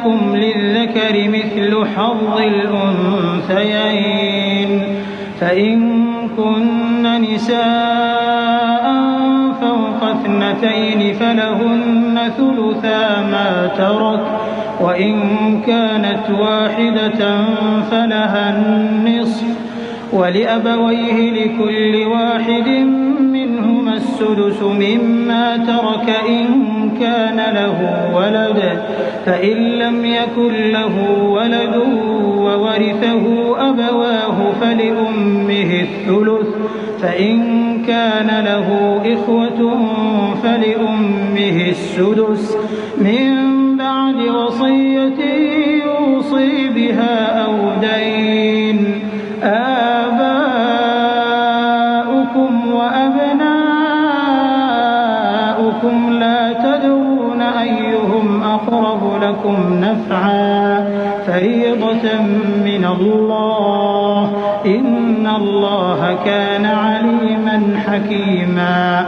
لكم للذكر مثل حظ الأنثيين فإن كن نساء فوق 2 فلهن ثلثا ما ترك وإن كانت واحدة فلها النصف ولأبويه لكل واحد منهما السدس مما ترك إن كان له ولد فإن لم يكن له ولد وورثه أبواه فلأمه الثلث فإن كان له إخوة فلأمه السدس من بعد وصية يوصي بها أو دين آباؤكم وأبناؤكم لا تدرون أيهم أقرب لكم نفعا فريضة من الله إن الله كان عليما حكيما.